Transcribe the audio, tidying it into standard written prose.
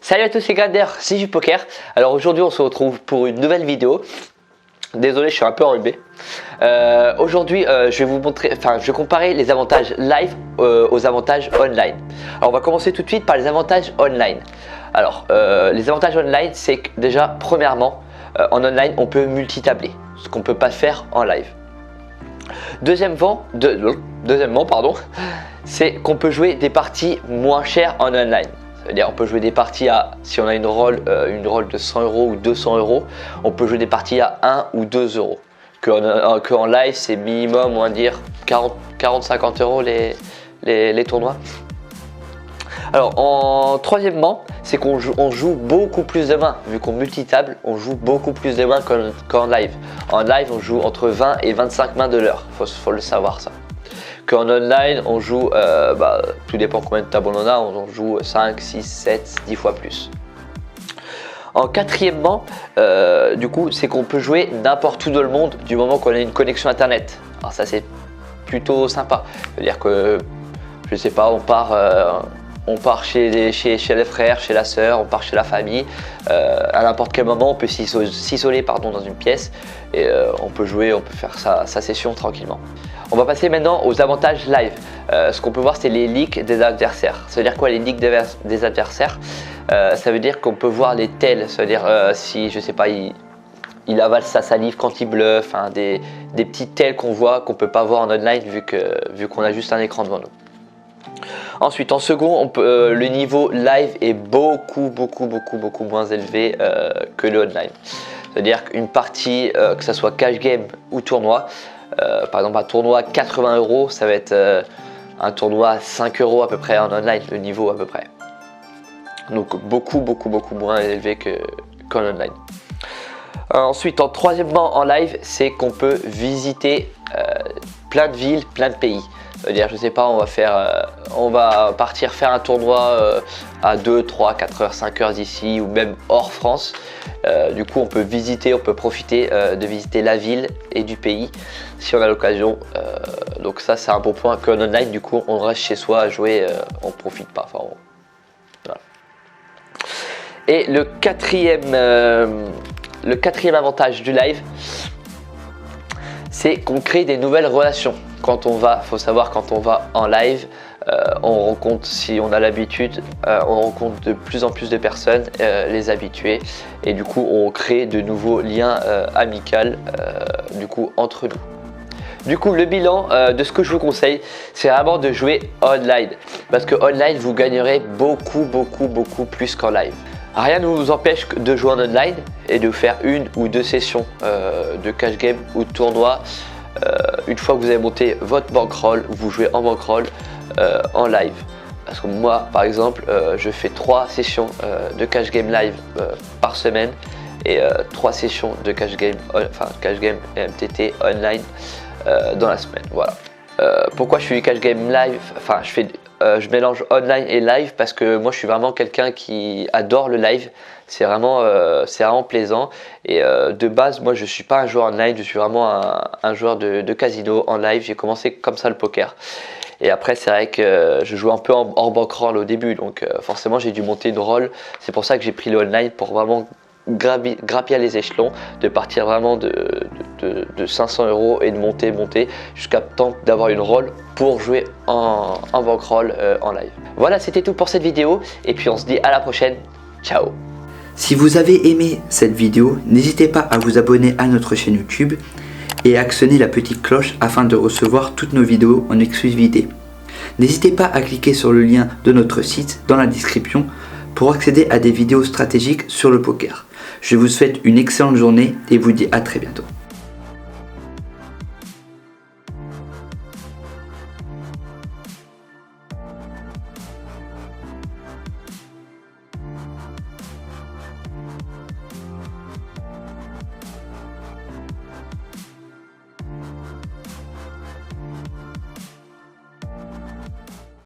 Salut à tous les Grander, c'est du poker. Alors aujourd'hui on se retrouve pour une nouvelle vidéo. Désolé, je suis un peu enrhumé. Aujourd'hui je vais vous montrer, je vais comparer les avantages live aux avantages online. Alors on va commencer tout de suite par les avantages online. Alors les avantages online, c'est que déjà premièrement en online on peut multitabler, ce qu'on ne peut pas faire en live. Deuxièmement, c'est qu'on peut jouer des parties moins chères en online. C'est-à-dire on peut jouer des parties à, si on a une roll de 100 € ou 200 €, on peut jouer des parties à 1 ou 2 €. Qu'en live c'est minimum, on va dire 40-50 € les tournois. Alors troisièmement, c'est qu'on joue beaucoup plus de mains. Vu qu'on multitable, on joue beaucoup plus de mains qu'en live. En live, on joue entre 20 et 25 mains de l'heure. Faut le savoir ça. Qu'en online, on joue, tout dépend combien de tables on a, on joue 5, 6, 7, 10 fois plus. En quatrièmement, du coup, c'est qu'on peut jouer n'importe où dans le monde du moment qu'on a une connexion internet. Alors ça, c'est plutôt sympa. C'est-à-dire que, je sais pas, on part chez les frères, chez la sœur, on part chez la famille. À n'importe quel moment, on peut s'isoler dans une pièce et on peut jouer, on peut faire sa session tranquillement. On va passer maintenant aux avantages live. Ce qu'on peut voir, c'est les leaks des adversaires. Ça veut dire quoi les leaks des adversaires? Ça veut dire qu'on peut voir les tels. Ça veut dire si, je sais pas, il avale sa salive quand il bluffe, des petits tels qu'on voit, qu'on peut pas voir en online vu qu'on a juste un écran devant nous. Ensuite, en second, le niveau live est beaucoup moins élevé que le online. C'est-à-dire qu'une partie, que ce soit cash game ou tournoi, par exemple un tournoi à 80 €, ça va être un tournoi à 5 € à peu près en online, le niveau à peu près. Donc beaucoup moins élevé qu'en online. Ensuite, troisièmement en live, c'est qu'on peut visiter plein de villes, plein de pays. C'est-à-dire, je sais pas, on va partir faire un tournoi à 2, 3, 4 heures, 5 heures d'ici ou même hors France. Du coup, on peut profiter de visiter la ville et du pays si on a l'occasion. Donc ça, c'est un bon point qu'en online, du coup, on reste chez soi à jouer, on profite pas. Voilà. Et le quatrième avantage du live, c'est qu'on crée des nouvelles relations. Faut savoir quand on va en live, on rencontre, si on a l'habitude, on rencontre de plus en plus de personnes, les habitués, et du coup on crée de nouveaux liens amicaux entre nous. Du coup, le bilan de ce que je vous conseille, c'est vraiment de jouer online, parce que online vous gagnerez beaucoup plus qu'en live. Rien ne vous empêche de jouer en online et de faire une ou deux sessions de cash game ou de tournoi. Une fois que vous avez monté votre bankroll, vous jouez en bankroll en live. Parce que moi, par exemple, je fais 3 sessions de cash game live par semaine et 3 sessions de cash game et MTT online dans la semaine. Voilà. Pourquoi je fais du cash game live? Je mélange online et live parce que moi je suis vraiment quelqu'un qui adore le live. C'est vraiment plaisant. Et de base, moi je suis pas un joueur online, je suis vraiment un joueur de casino en live. J'ai commencé comme ça le poker. Et après, c'est vrai que je joue un peu hors bankroll au début, donc forcément j'ai dû monter une roll. C'est pour ça que j'ai pris le online pour vraiment grappiller les échelons, de partir vraiment de 500 € et de monter jusqu'à temps d'avoir une roll pour jouer en bankroll en live. Voilà, c'était tout pour cette vidéo et puis on se dit à la prochaine. Ciao. Si vous avez aimé cette vidéo, n'hésitez pas à vous abonner à notre chaîne YouTube et à actionner la petite cloche afin de recevoir toutes nos vidéos en exclusivité. N'hésitez pas à cliquer sur le lien de notre site dans la description pour accéder à des vidéos stratégiques sur le poker. Je vous souhaite une excellente journée et vous dis à très bientôt.